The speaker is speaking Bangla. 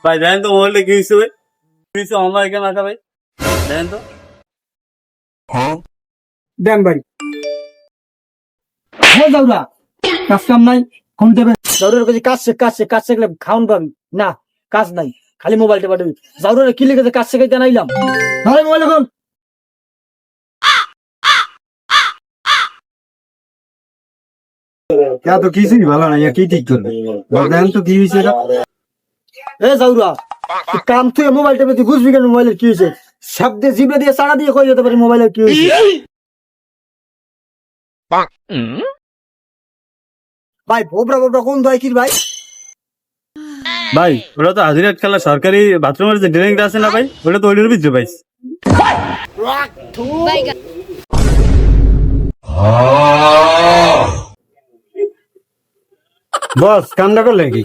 ভাই দেখেন তো মোবাইলটা কি হয়েছে ভাই? কি হয়েছে আমার এখানে রাখা ভাই? দেখেন তো। দেন ভাই। হ্যাঁ যাওরা কাজ কাম নাই ঘুম দেবে যাওরার কাছে কাজ শিখলে খাউন পাবি না, কাজ নাই খালি মোবাইলটা পাঠাবি। যাওরার কি লিখেছে কাজ শিখাইতে নাইলাম, ধরে মোবাইল এখন। তো কিছুই ভালো না, কি ঠিক করবে দেখেন তো কি হয়েছে। এ যাওরা কাম তুই মোবাইলটা পেতে বুঝবি কেন মোবাইলের কি হয়েছে? শব্দে জিবে দিয়ে চাড়া দিয়ে কই যেতে পারি মোবাইলের কি হয়েছে। ভাই ভোবরা ভোবরা কোন দয় কি ভাই? ভাই ওটা তো হাজিরাট খেলা সরকারি বাথরুমের যে ড্রেনিংটা আছে না ভাই, ওটা তো ওইটার ভিতরে পাইছি। বস কামটা করলে কি?